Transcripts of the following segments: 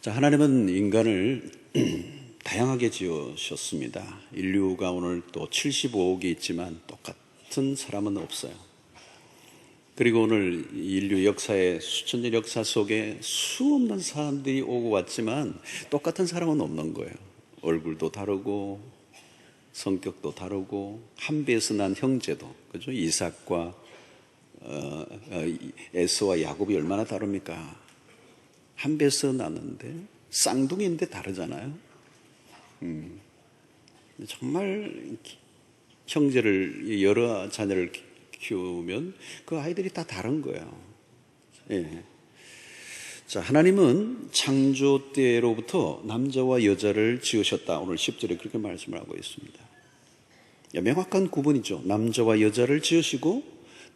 자, 하나님은 인간을 다양하게 지으셨습니다. 인류가 오늘 또 75억이 있지만 똑같은 사람은 없어요. 그리고 오늘 인류 역사의 수천 년 역사 속에 수없는 사람들이 오고 왔지만 똑같은 사람은 없는 거예요. 얼굴도 다르고 성격도 다르고 한 배에서 난 형제도, 그죠? 이삭과 에서와 야곱이 얼마나 다릅니까? 한 배에서 나는데 쌍둥이인데 다르잖아요. 정말 형제를 여러 자녀를 키우면 그 아이들이 다 다른 거예요. 예. 자, 하나님은 창조 때로부터 남자와 여자를 지으셨다. 오늘 10절에 그렇게 말씀을 하고 있습니다. 명확한 구분이죠. 남자와 여자를 지으시고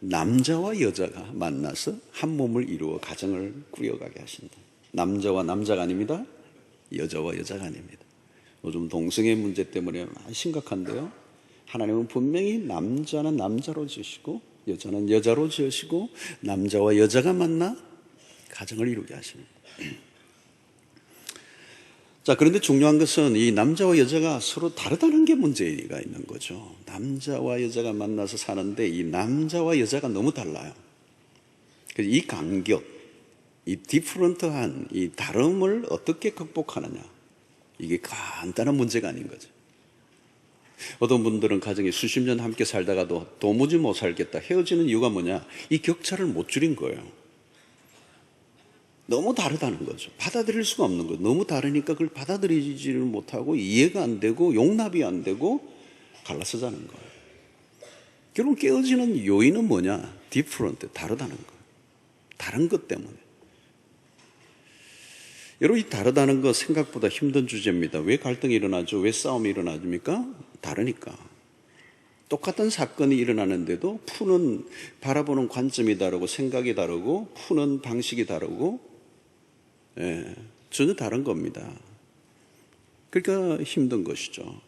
남자와 여자가 만나서 한 몸을 이루어 가정을 꾸려가게 하신다. 남자와 남자가 아닙니다. 여자와 여자가 아닙니다. 요즘 동성애 문제 때문에 많이 심각한데요. 하나님은 분명히 남자는 남자로 지으시고 여자는 여자로 지으시고 남자와 여자가 만나 가정을 이루게 하십니다. 자, 그런데 중요한 것은 이 남자와 여자가 서로 다르다는 게 문제가 있는 거죠. 남자와 여자가 만나서 사는데 이 남자와 여자가 너무 달라요. 그래서 이 간격, 이 디퍼런트한 이 다름을 어떻게 극복하느냐, 이게 간단한 문제가 아닌 거죠. 어떤 분들은 가정에 수십 년 함께 살다가도 도무지 못 살겠다 헤어지는 이유가 뭐냐, 이 격차를 못 줄인 거예요. 너무 다르다는 거죠. 받아들일 수가 없는 거예요. 너무 다르니까 그걸 받아들이지를 못하고 이해가 안 되고 용납이 안 되고 갈라서자는 거예요. 결국 깨어지는 요인은 뭐냐, 디퍼런트, 다르다는 거예요. 다른 것 때문에. 여러분, 이 다르다는 거 생각보다 힘든 주제입니다. 왜 갈등이 일어나죠? 왜 싸움이 일어나십니까? 다르니까. 똑같은 사건이 일어나는데도 푸는, 바라보는 관점이 다르고 생각이 다르고 푸는 방식이 다르고, 전혀 다른 겁니다. 그러니까 힘든 것이죠.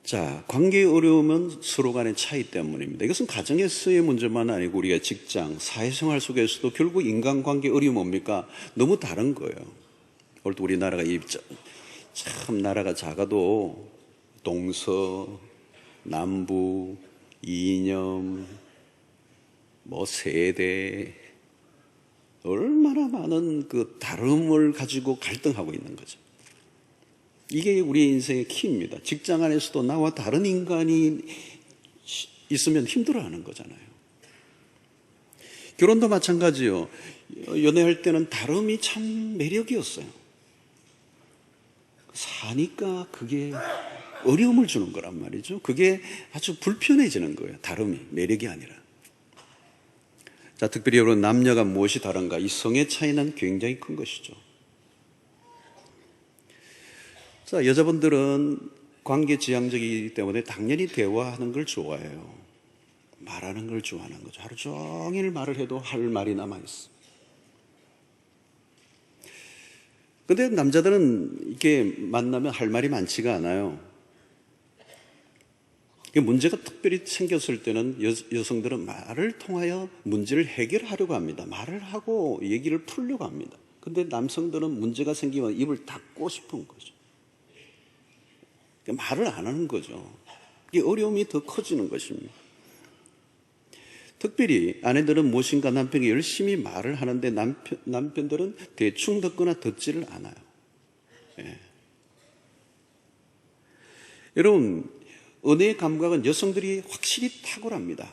자, 관계의 어려움은 서로 간의 차이 때문입니다. 이것은 가정에서의 문제만 아니고 우리가 직장, 사회생활 속에서도 결국 인간관계 어려움이 뭡니까? 너무 다른 거예요. 오늘도 우리나라가 참 나라가 작아도 동서, 남부, 이념, 세대, 얼마나 많은 그 다름을 가지고 갈등하고 있는 거죠. 이게 우리의 인생의 키입니다. 직장 안에서도 나와 다른 인간이 있으면 힘들어하는 거잖아요. 결혼도 마찬가지요. 연애할 때는 다름이 참 매력이었어요. 사니까 그게 어려움을 주는 거란 말이죠. 그게 아주 불편해지는 거예요. 다름이, 매력이 아니라. 자, 특별히 여러분, 남녀가 무엇이 다른가? 이 성의 차이는 굉장히 큰 것이죠. 자, 여자분들은 관계 지향적이기 때문에 당연히 대화하는 걸 좋아해요. 말하는 걸 좋아하는 거죠. 하루 종일 말을 해도 할 말이 남아있어. 근데 남자들은 이렇게 만나면 할 말이 많지가 않아요. 문제가 특별히 생겼을 때는 여성들은 말을 통하여 문제를 해결하려고 합니다. 말을 하고 얘기를 풀려고 합니다. 근데 남성들은 문제가 생기면 입을 닫고 싶은 거죠. 말을 안 하는 거죠. 이게 어려움이 더 커지는 것입니다. 특별히 아내들은 무엇인가 남편이 열심히 말을 하는데 남편들은 대충 듣거나 듣지를 않아요. 여러분, 은혜의 감각은 여성들이 확실히 탁월합니다.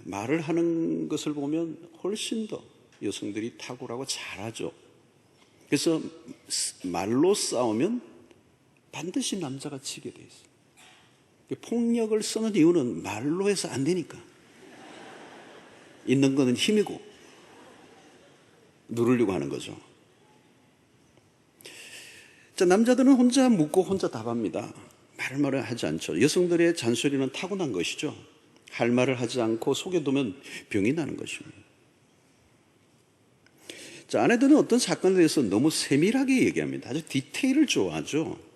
말을 하는 것을 보면 훨씬 더 여성들이 탁월하고 잘하죠. 그래서 말로 싸우면 반드시 남자가 지게 돼 있어요. 폭력을 쓰는 이유는 말로 해서 안 되니까. 있는 거는 힘이고 누르려고 하는 거죠. 자, 남자들은 혼자 묻고 혼자 답합니다. 말을 하지 않죠. 여성들의 잔소리는 타고난 것이죠. 할 말을 하지 않고 속에 두면 병이 나는 것입니다. 자, 아내들은 어떤 사건에 대해서 너무 세밀하게 얘기합니다. 아주 디테일을 좋아하죠.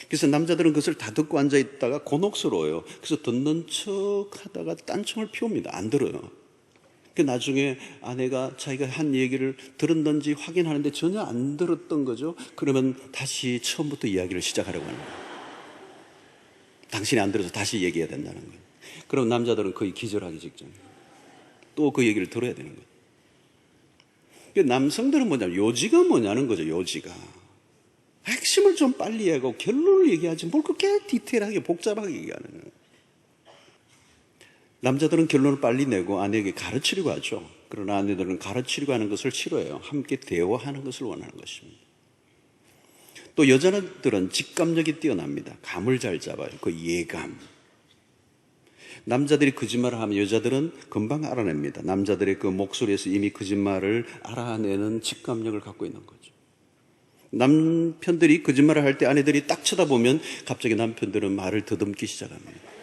그래서 남자들은 그것을 다 듣고 앉아있다가 곤혹스러워요. 그래서 듣는 척 하다가 딴청을 피웁니다. 안 들어요. 그 나중에 아내가 자기가 한 얘기를 들었는지 확인하는데 전혀 안 들었던 거죠. 그러면 다시 처음부터 이야기를 시작하려고 하는 거예요. 당신이 안 들어서 다시 얘기해야 된다는 거예요. 그럼 남자들은 거의 기절하기 직전이에요. 또 그 얘기를 들어야 되는 거예요. 남성들은 뭐냐면 요지가 뭐냐는 거죠. 요지가 핵심을 좀 빨리 하고 결론을 얘기하지 뭘 그렇게 디테일하게 복잡하게 얘기하는 거예요. 남자들은 결론을 빨리 내고 아내에게 가르치려고 하죠. 그러나 아내들은 가르치려고 하는 것을 싫어해요. 함께 대화하는 것을 원하는 것입니다. 또 여자들은 직감력이 뛰어납니다. 감을 잘 잡아요. 그 예감. 남자들이 거짓말을 하면 여자들은 금방 알아냅니다. 남자들의 그 목소리에서 이미 거짓말을 알아내는 직감력을 갖고 있는 거죠. 남편들이 거짓말을 할 때 아내들이 딱 쳐다보면 갑자기 남편들은 말을 더듬기 시작합니다.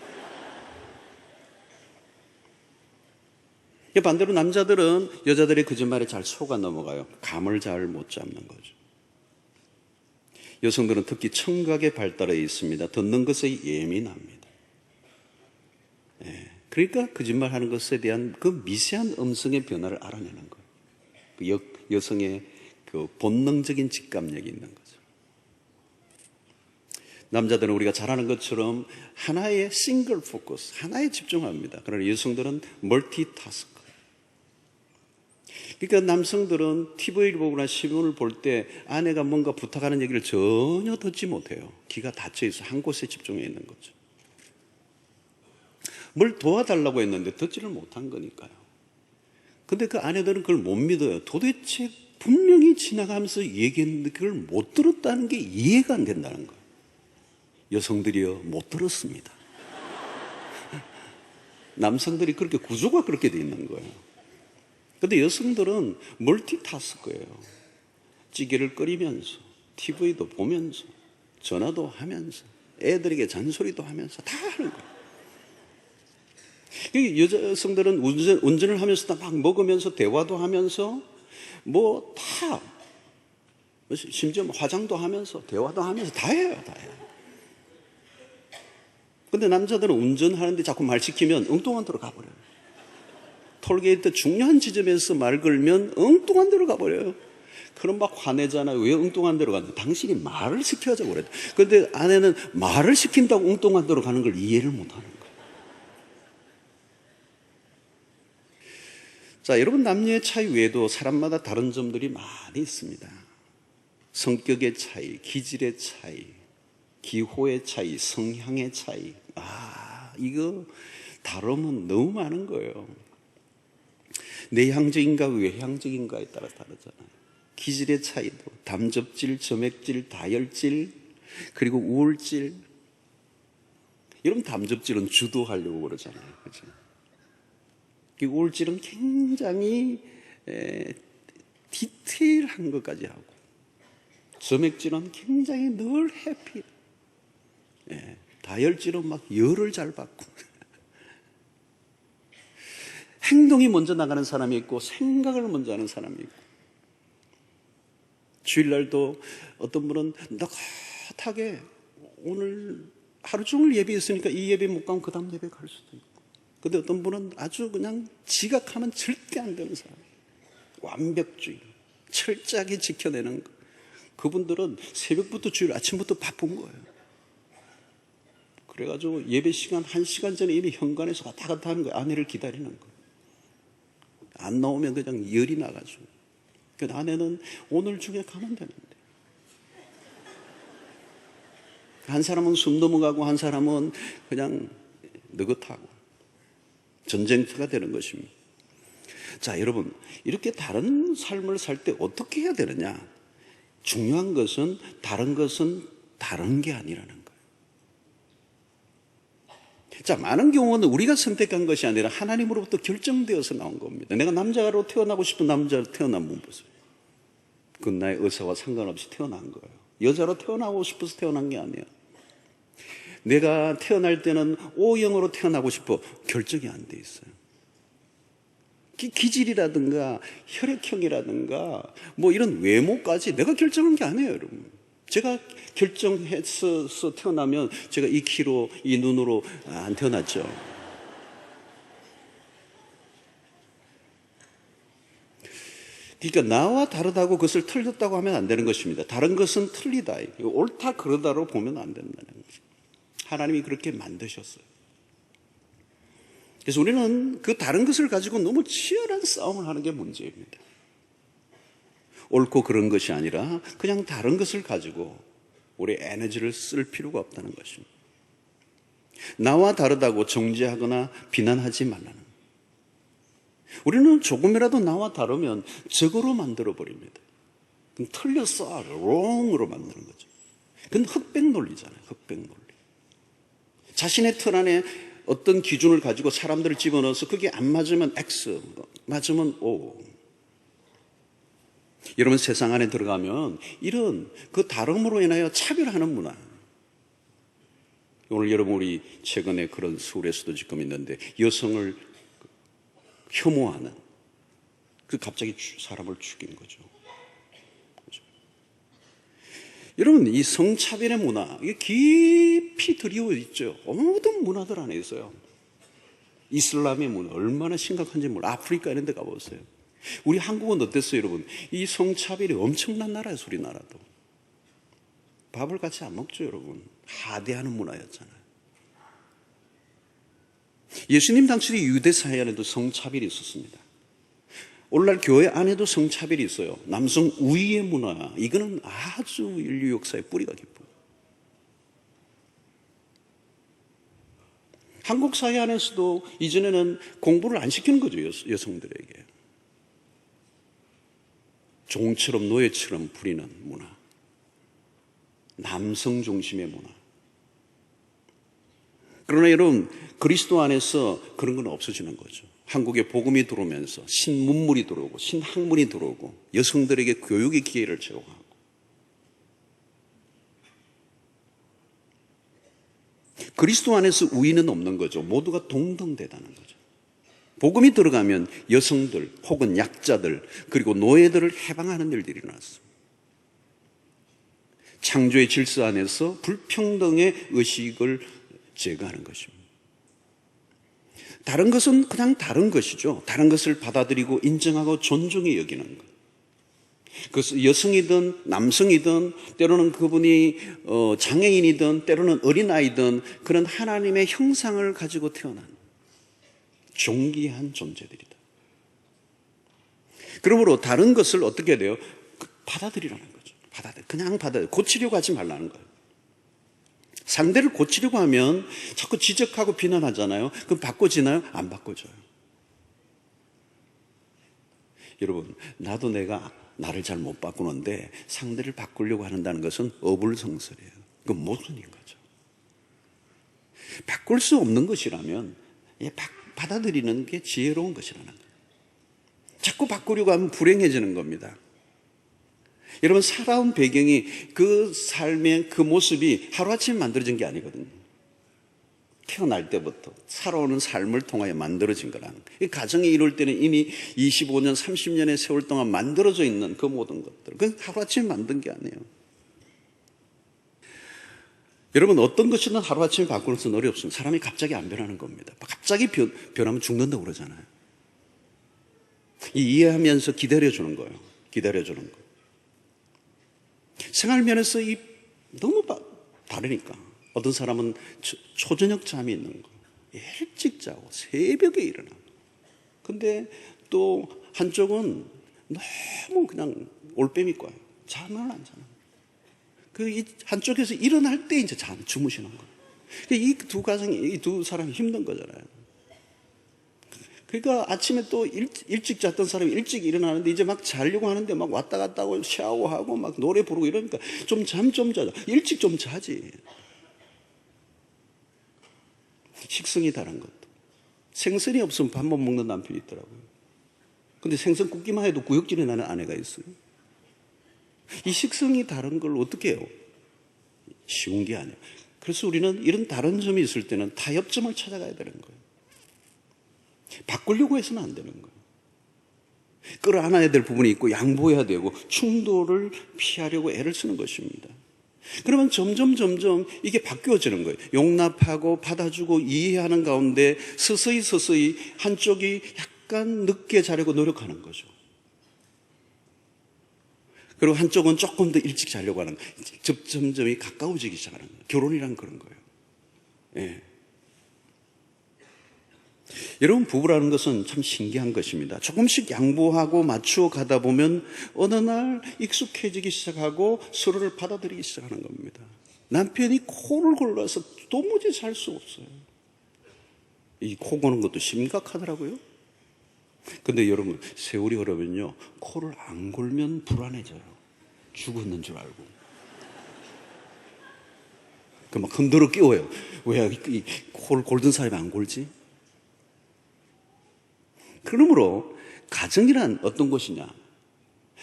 반대로 남자들은 여자들의 거짓말에 잘 속아 넘어가요. 감을 잘 못 잡는 거죠. 여성들은 특히 청각의 발달에 있습니다. 듣는 것에 예민합니다. 그러니까 거짓말하는 것에 대한 그 미세한 음성의 변화를 알아내는 거예요. 그 여성의 그 본능적인 직감력이 있는 거죠. 남자들은 우리가 잘 아는 것처럼 하나의 싱글 포커스, 하나에 집중합니다. 그러나 여성들은 멀티타스크. 그러니까 남성들은 TV를 보거나 신문을 볼 때 아내가 뭔가 부탁하는 얘기를 전혀 듣지 못해요. 귀가 닫혀 있어 한 곳에 집중해 있는 거죠. 뭘 도와달라고 했는데 듣지를 못한 거니까요. 근데 그 아내들은 그걸 못 믿어요. 도대체 분명히 지나가면서 얘기했는데 그걸 못 들었다는 게 이해가 안 된다는 거예요. 여성들이요, 못 들었습니다. 남성들이 그렇게 구조가 그렇게 돼 있는 거예요. 근데 여성들은 멀티타스크예요. 찌개를 끓이면서 TV도 보면서 전화도 하면서 애들에게 잔소리도 하면서 다 하는 거예요. 여성들은 운전을 하면서 막 먹으면서 대화도 하면서 뭐 다 심지어 화장도 하면서 대화도 하면서 다 해요. 다 해요. 근데 남자들은 운전하는데 자꾸 말 시키면 엉뚱한 데로 가버려요. 톨게이트 중요한 지점에서 말 걸면 엉뚱한 데로 가버려요. 그럼 막 화내잖아요. 왜 엉뚱한 데로 가냐? 당신이 말을 시켜야자고 그래요. 근데 아내는 말을 시킨다고 엉뚱한 데로 가는 걸 이해를 못하는 거예요. 자, 여러분, 남녀의 차이 외에도 사람마다 다른 점들이 많이 있습니다. 성격의 차이, 기질의 차이, 기호의 차이, 성향의 차이. 이거 다루면 너무 많은 거예요. 내향적인가 외향적인가에 따라 다르잖아요. 기질의 차이도 담접질, 점액질, 다혈질, 그리고 우울질. 여러분, 담접질은 주도하려고 그러잖아요. 그렇죠? 우울질은 굉장히 디테일한 것까지 하고, 점액질은 굉장히 늘 해피. 다혈질은 막 열을 잘 받고. 행동이 먼저 나가는 사람이 있고 생각을 먼저 하는 사람이 있고. 주일날도 어떤 분은 느긋하게 오늘 하루 종일 예배했으니까 이 예배 못 가면 그 다음 예배 갈 수도 있고. 근데 어떤 분은 아주 그냥 지각하면 절대 안 되는 사람. 완벽주의, 철저하게 지켜내는 거. 그분들은 새벽부터 주일 아침부터 바쁜 거예요. 그래가지고 예배 시간 1시간 전에 이미 현관에서 왔다 갔다 하는 거예요. 아내를 기다리는 거예요. 안 나오면 그냥 열이 나가지고. 그 아내는 오늘 중에 가면 되는데. 한 사람은 숨 넘어가고 한 사람은 그냥 느긋하고. 전쟁터가 되는 것입니다. 자, 여러분, 이렇게 다른 삶을 살 때 어떻게 해야 되느냐? 중요한 것은 다른 게 아니라는 거예요. 자, 많은 경우는 우리가 선택한 것이 아니라 하나님으로부터 결정되어서 나온 겁니다. 내가 남자로 태어나고 싶은 남자로 태어난 분 보세요. 그건 나의 의사와 상관없이 태어난 거예요. 여자로 태어나고 싶어서 태어난 게 아니에요. 내가 태어날 때는 O형으로 태어나고 싶어. 결정이 안 돼 있어요. 기질이라든가 혈액형이라든가 뭐 이런 외모까지 내가 결정한 게 아니에요, 여러분. 제가 결정해서 태어나면 제가 이 키로, 이 눈으로 안 태어났죠. 그러니까 나와 다르다고 그것을 틀렸다고 하면 안 되는 것입니다. 다른 것은 틀리다, 옳다 그러다로 보면 안 된다는 거죠. 하나님이 그렇게 만드셨어요. 그래서 우리는 그 다른 것을 가지고 너무 치열한 싸움을 하는 게 문제입니다. 옳고 그런 것이 아니라 그냥 다른 것을 가지고 우리 에너지를 쓸 필요가 없다는 것입니다. 나와 다르다고 정죄하거나 비난하지 말라는. 우리는 조금이라도 나와 다르면 적으로 만들어 버립니다. 그럼 틀렸어, wrong으로 만드는 거죠. 그건 흑백 논리잖아요. 흑백 논리. 자신의 틀 안에 어떤 기준을 가지고 사람들을 집어넣어서 그게 안 맞으면 X, 맞으면 O. 여러분, 세상 안에 들어가면 이런 그 다름으로 인하여 차별하는 문화. 오늘 여러분, 우리 최근에 그런 서울에서도 지금 있는데 여성을 혐오하는, 그 갑자기 사람을 죽인 거죠. 그렇죠? 여러분, 이 성차별의 문화, 이게 깊이 드리워 있죠. 모든 문화들 안에 있어요. 이슬람의 문화 얼마나 심각한지 몰라. 아프리카 이런 데 가보세요. 우리 한국은 어땠어요, 여러분? 이 성차별이 엄청난 나라예요, 우리나라도. 밥을 같이 안 먹죠, 여러분. 하대하는 문화였잖아요. 예수님 당시 유대 사회 안에도 성차별이 있었습니다. 오늘날 교회 안에도 성차별이 있어요. 남성 우위의 문화, 이거는 아주 인류 역사의 뿌리가 깊어요. 한국 사회 안에서도 이전에는 공부를 안 시키는 거죠, 여성들에게. 종처럼 노예처럼 부리는 문화, 남성 중심의 문화. 그러나 여러분, 그리스도 안에서 그런 건 없어지는 거죠. 한국에 복음이 들어오면서 신문물이 들어오고 신학문이 들어오고 여성들에게 교육의 기회를 제공하고, 그리스도 안에서 우위는 없는 거죠. 모두가 동등되다는 거죠. 복음이 들어가면 여성들 혹은 약자들 그리고 노예들을 해방하는 일들이 일어났습니다. 창조의 질서 안에서 불평등의 의식을 제거하는 것입니다. 다른 것은 그냥 다른 것이죠. 다른 것을 받아들이고 인정하고 존중히 여기는 것. 그것은 여성이든 남성이든 때로는 그분이 장애인이든 때로는 어린아이든 그런 하나님의 형상을 가지고 태어난 존귀한 존재들이다. 그러므로 다른 것을 어떻게 해야 돼요? 받아들이라는 거죠. 그냥 고치려고 하지 말라는 거예요. 상대를 고치려고 하면 자꾸 지적하고 비난하잖아요. 그럼 바꿔지나요? 안 바꿔져요. 여러분, 나도 내가 나를 잘 못 바꾸는데 상대를 바꾸려고 한다는 것은 어불성설이에요. 그건 모순인 거죠. 바꿀 수 없는 것이라면 받아들이는 게 지혜로운 것이라는 거예요. 자꾸 바꾸려고 하면 불행해지는 겁니다. 여러분, 살아온 배경이 그 삶의 그 모습이 하루아침에 만들어진 게 아니거든요. 태어날 때부터 살아오는 삶을 통하여 만들어진 거라는 거예요. 이 가정이 이룰 때는 이미 25년, 30년의 세월 동안 만들어져 있는 그 모든 것들, 그건 하루아침에 만든 게 아니에요. 여러분, 어떤 것이든 하루아침에 바꾸는 것은 어렵습니다. 사람이 갑자기 안 변하는 겁니다. 갑자기 변하면 죽는다고 그러잖아요. 이해하면서 기다려주는 거예요. 기다려주는 거. 생활면에서 너무 다르니까. 어떤 사람은 초저녁 잠이 있는 거, 일찍 자고 새벽에 일어나고. 근데 또 한쪽은 너무 그냥 올빼미 거예요. 잠을 안 자는. 이 한쪽에서 일어날 때 이제 주무시는 거예요. 이 두 사람이 힘든 거잖아요. 그러니까 아침에 또 일찍 잤던 사람이 일찍 일어나는데 이제 막 자려고 하는데 막 왔다 갔다 하고 샤워하고 막 노래 부르고 이러니까 좀 잠 좀 자자. 일찍 좀 자지. 식성이 다른 것도. 생선이 없으면 밥 못 먹는 남편이 있더라고요. 근데 생선 굽기만 해도 구역질이 나는 아내가 있어요. 이 식성이 다른 걸 어떻게 해요? 쉬운 게 아니에요. 그래서 우리는 이런 다른 점이 있을 때는 타협점을 찾아가야 되는 거예요. 바꾸려고 해서는 안 되는 거예요. 끌어안아야 될 부분이 있고 양보해야 되고 충돌을 피하려고 애를 쓰는 것입니다. 그러면 점점 이게 바뀌어지는 거예요. 용납하고 받아주고 이해하는 가운데 서서히 한쪽이 약간 늦게 자려고 노력하는 거죠. 그리고 한쪽은 조금 더 일찍 자려고 하는 거예요. 점점점이 가까워지기 시작하는 거예요. 결혼이란 그런 거예요. 예. 여러분, 부부라는 것은 참 신기한 것입니다. 조금씩 양보하고 맞추어 가다 보면 어느 날 익숙해지기 시작하고 서로를 받아들이기 시작하는 겁니다. 남편이 코를 골라서 도무지 살 수 없어요. 이 코 고는 것도 심각하더라고요. 근데 여러분, 세월이 흐르면요, 코를 안 골면 불안해져요. 죽었는 줄 알고. 그 막 흔들어 끼워요. 왜 이 코를 골든 사람이 안 골지? 그러므로 가정이란 어떤 것이냐?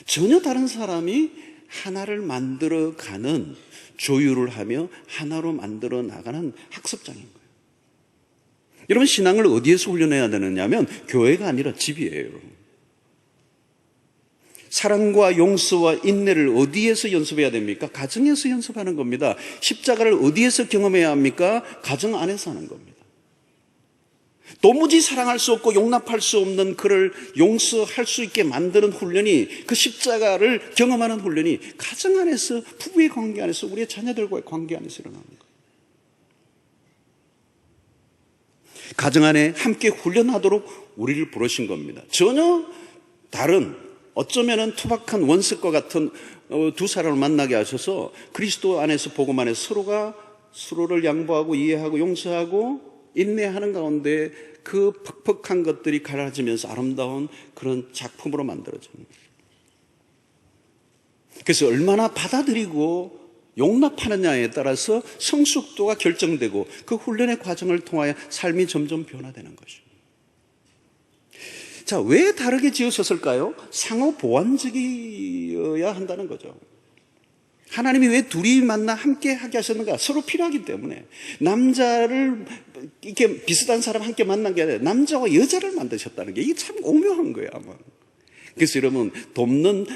전혀 다른 사람이 하나를 만들어 가는, 조율을 하며 하나로 만들어 나가는 학습장인 거예요. 여러분, 신앙을 어디에서 훈련해야 되느냐면 교회가 아니라 집이에요. 여러분. 사랑과 용서와 인내를 어디에서 연습해야 됩니까? 가정에서 연습하는 겁니다. 십자가를 어디에서 경험해야 합니까? 가정 안에서 하는 겁니다. 도무지 사랑할 수 없고 용납할 수 없는 그를 용서할 수 있게 만드는 훈련이, 그 십자가를 경험하는 훈련이 가정 안에서, 부부의 관계 안에서, 우리의 자녀들과의 관계 안에서 일어나는 거예요. 가정 안에 함께 훈련하도록 우리를 부르신 겁니다. 전혀 다른, 어쩌면은 투박한 원석과 같은 두 사람을 만나게 하셔서 그리스도 안에서, 복음 안에서 서로가 서로를 양보하고 이해하고 용서하고 인내하는 가운데 그 퍽퍽한 것들이 갈라지면서 아름다운 그런 작품으로 만들어집니다. 그래서 얼마나 받아들이고 용납하느냐에 따라서 성숙도가 결정되고 그 훈련의 과정을 통하여 삶이 점점 변화되는 것입니다. 자, 왜 다르게 지으셨을까요? 상호 보완적이어야 한다는 거죠. 하나님이 왜 둘이 만나 함께 하게 하셨는가? 서로 필요하기 때문에. 남자를 이렇게 비슷한 사람 함께 만난 게 아니라 남자와 여자를 만드셨다는 게, 이게 참 오묘한 거예요, 아마. 그래서 여러분,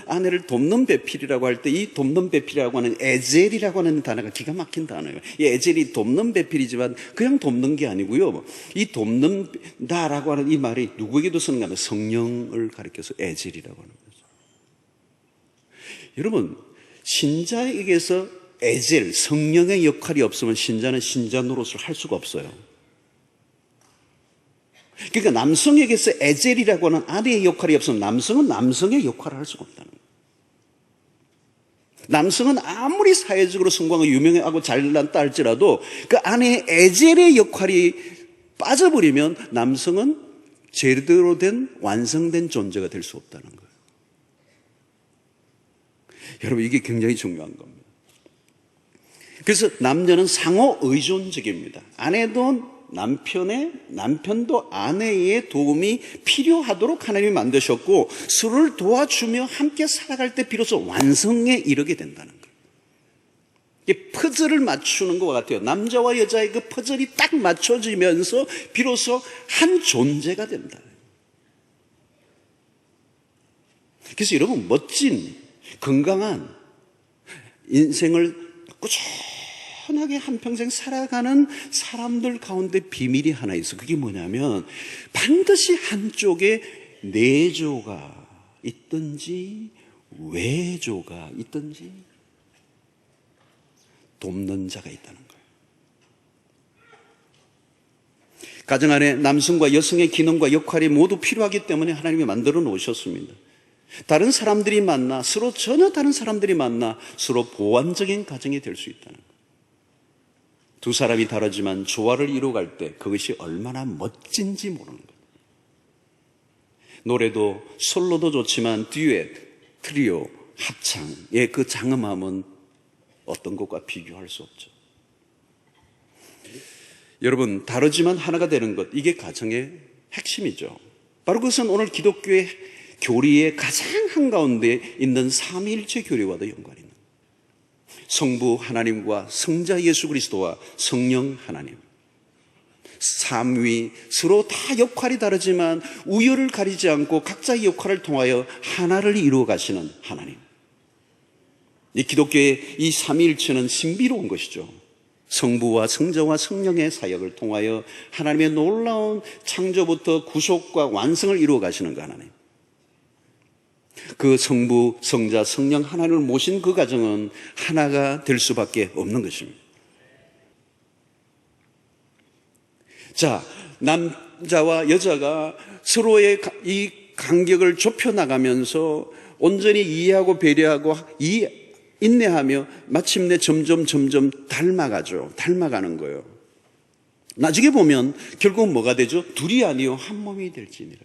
아내를 돕는 배필이라고 할 때, 이 돕는 배필이라고 하는 에젤이라고 하는 단어가 기가 막힌 단어예요. 이 에젤이 돕는 배필이지만 그냥 돕는 게 아니고요. 이 돕는다라고 하는 이 말이 누구에게도 쓰는가 하면 성령을 가리켜서 에젤이라고 하는 거죠. 여러분, 신자에게서 에젤, 성령의 역할이 없으면 신자는 신자 노릇을 할 수가 없어요. 그러니까 남성에게서 에젤이라고 하는 아내의 역할이 없으면 남성은 남성의 역할을 할 수가 없다는 거예요. 남성은 아무리 사회적으로 성공하고 유명하고 잘났다 할지라도 그 아내의 에젤의 역할이 빠져버리면 남성은 제대로 된 완성된 존재가 될 수 없다는 거예요. 여러분, 이게 굉장히 중요한 겁니다. 그래서 남녀는 상호 의존적입니다. 남편도 아내의 도움이 필요하도록 하나님이 만드셨고, 서로를 도와주며 함께 살아갈 때 비로소 완성에 이르게 된다는 거예요. 이게 퍼즐을 맞추는 것과 같아요. 남자와 여자의 그 퍼즐이 딱 맞춰지면서 비로소 한 존재가 된다. 그래서 여러분, 멋진 건강한 인생을 꾸준하게 한평생 살아가는 사람들 가운데 비밀이 하나 있어. 그게 뭐냐면 반드시 한쪽에 내조가 있든지 외조가 있든지 돕는 자가 있다는 거예요. 가정 안에 남성과 여성의 기능과 역할이 모두 필요하기 때문에 하나님이 만들어 놓으셨습니다. 다른 사람들이 만나, 전혀 다른 사람들이 만나 서로 보완적인 가정이 될 수 있다는 거예요. 두 사람이 다르지만 조화를 이루어갈 때 그것이 얼마나 멋진지 모르는 거예요. 노래도 솔로도 좋지만 듀엣, 트리오, 합창의 그 장엄함은 어떤 것과 비교할 수 없죠. 여러분, 다르지만 하나가 되는 것, 이게 가정의 핵심이죠. 바로 그것은 오늘 기독교의 교리의 가장 한가운데 있는 삼위일체 교리와도 연관이 있는 성부 하나님과 성자 예수 그리스도와 성령 하나님, 삼위, 서로 다 역할이 다르지만 우열을 가리지 않고 각자의 역할을 통하여 하나를 이루어 가시는 하나님. 이 기독교의 이 삼위일체는 신비로운 것이죠. 성부와 성자와 성령의 사역을 통하여 하나님의 놀라운 창조부터 구속과 완성을 이루어 가시는 그 하나님. 그 성부, 성자, 성령 하나님을 모신 그 가정은 하나가 될 수밖에 없는 것입니다. 자, 남자와 여자가 서로의 이 간격을 좁혀나가면서 온전히 이해하고 배려하고 인내하며 마침내 점점 닮아가죠. 닮아가는 거예요. 나중에 보면 결국 뭐가 되죠? 둘이 아니요 한 몸이 될지니라.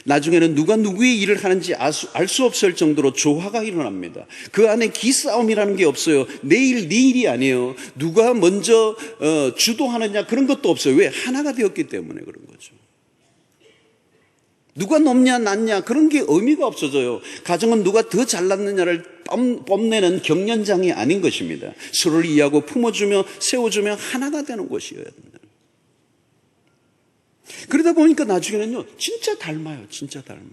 나중에는 누가 누구의 일을 하는지 알 수 없을 정도로 조화가 일어납니다. 그 안에 기싸움이라는 게 없어요. 내 일, 네 일이 아니에요. 누가 먼저 주도하느냐 그런 것도 없어요. 왜? 하나가 되었기 때문에 그런 거죠. 누가 높냐 낮냐 그런 게 의미가 없어져요. 가정은 누가 더 잘났느냐를 뽐내는 경연장이 아닌 것입니다. 서로를 이해하고 품어주며 세워주며 하나가 되는 것이어야 됩니다. 그러다 보니까 나중에는요 진짜 닮아요. 진짜 닮아.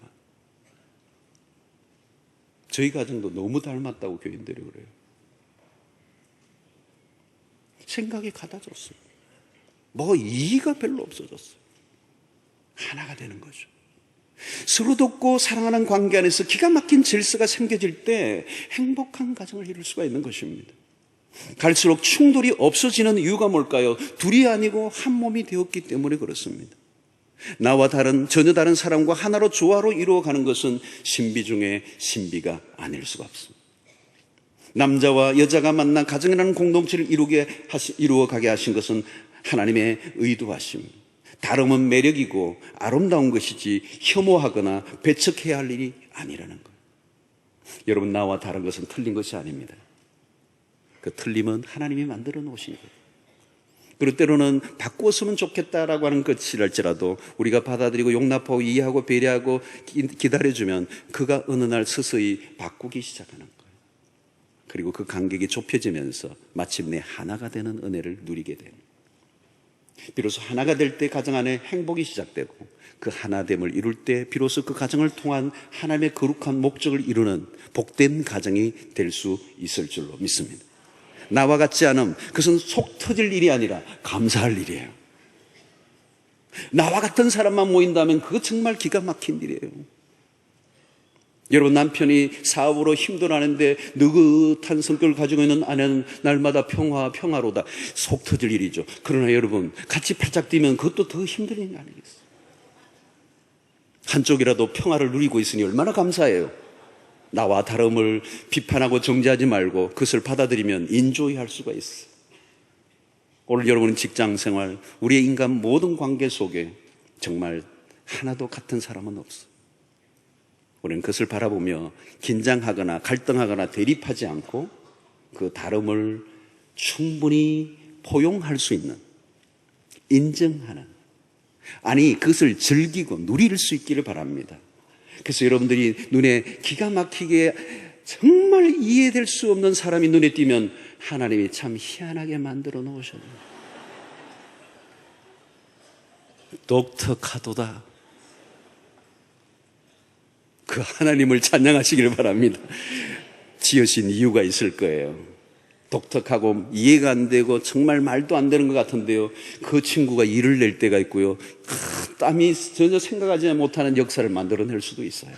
저희 가정도 너무 닮았다고 교인들이 그래요. 생각이 같아졌어요. 뭐 이의가 별로 없어졌어요. 하나가 되는 거죠. 서로 돕고 사랑하는 관계 안에서 기가 막힌 질서가 생겨질 때 행복한 가정을 이룰 수가 있는 것입니다. 갈수록 충돌이 없어지는 이유가 뭘까요? 둘이 아니고 한 몸이 되었기 때문에 그렇습니다. 나와 전혀 다른 사람과 하나로 조화로 이루어가는 것은 신비 중에 신비가 아닐 수가 없습니다. 남자와 여자가 만나 가정이라는 공동체를 이루어가게 하신 것은 하나님의 의도하십니다. 다름은 매력이고 아름다운 것이지 혐오하거나 배척해야 할 일이 아니라는 거예요. 여러분, 나와 다른 것은 틀린 것이 아닙니다. 그 틀림은 하나님이 만들어 놓으신 거예요. 그리고 때로는 바꾸었으면 좋겠다라고 하는 것이랄지라도 우리가 받아들이고 용납하고 이해하고 배려하고 기다려주면 그가 어느 날 서서히 바꾸기 시작하는 거예요. 그리고 그 간격이 좁혀지면서 마침내 하나가 되는 은혜를 누리게 됩니다. 비로소 하나가 될 때 가정 안에 행복이 시작되고 그 하나됨을 이룰 때 비로소 그 가정을 통한 하나님의 거룩한 목적을 이루는 복된 가정이 될 수 있을 줄로 믿습니다. 나와 같지 않음, 그것은 속 터질 일이 아니라 감사할 일이에요. 나와 같은 사람만 모인다면 그거 정말 기가 막힌 일이에요. 여러분, 남편이 사업으로 힘들어하는데 느긋한 성격을 가지고 있는 아내는 날마다 평화로다. 속 터질 일이죠. 그러나 여러분, 같이 팔짝 뛰면 그것도 더 힘든 일 아니겠어요? 한쪽이라도 평화를 누리고 있으니 얼마나 감사해요. 나와 다름을 비판하고 정죄하지 말고 그것을 받아들이면 인조히 할 수가 있어요. 오늘 여러분은 직장생활, 우리의 인간 모든 관계 속에 정말 하나도 같은 사람은 없어요. 우리는 그것을 바라보며 긴장하거나 갈등하거나 대립하지 않고 그 다름을 충분히 포용할 수 있는, 인정하는, 아니 그것을 즐기고 누릴 수 있기를 바랍니다. 그래서 여러분들이 눈에 기가 막히게 정말 이해될 수 없는 사람이 눈에 띄면 하나님이 참 희한하게 만들어 놓으셨네요. 독특하도다. 그 하나님을 찬양하시기를 바랍니다. 지으신 이유가 있을 거예요. 독특하고 이해가 안 되고 정말 말도 안 되는 것 같은데요, 그 친구가 일을 낼 때가 있고요, 땀이 전혀 생각하지 못하는 역사를 만들어낼 수도 있어요.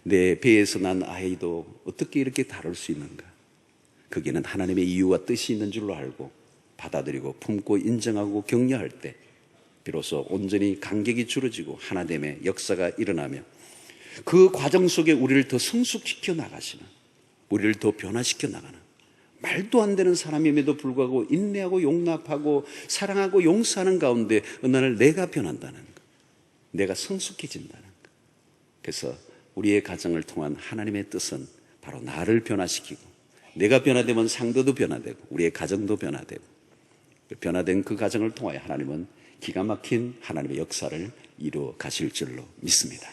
내 배에서 난 아이도 어떻게 이렇게 다룰 수 있는가? 거기는 하나님의 이유와 뜻이 있는 줄로 알고 받아들이고 품고 인정하고 격려할 때 비로소 온전히 간격이 줄어지고 하나됨의 역사가 일어나며 그 과정 속에 우리를 더 성숙시켜 나가시는, 우리를 더 변화시켜 나가는, 말도 안 되는 사람임에도 불구하고 인내하고 용납하고 사랑하고 용서하는 가운데 어느 날 내가 변한다는 것, 내가 성숙해진다는 것. 그래서 우리의 가정을 통한 하나님의 뜻은 바로 나를 변화시키고, 내가 변화되면 상대도 변화되고 우리의 가정도 변화되고, 변화된 그 가정을 통하여 하나님은 기가 막힌 하나님의 역사를 이루어 가실 줄로 믿습니다.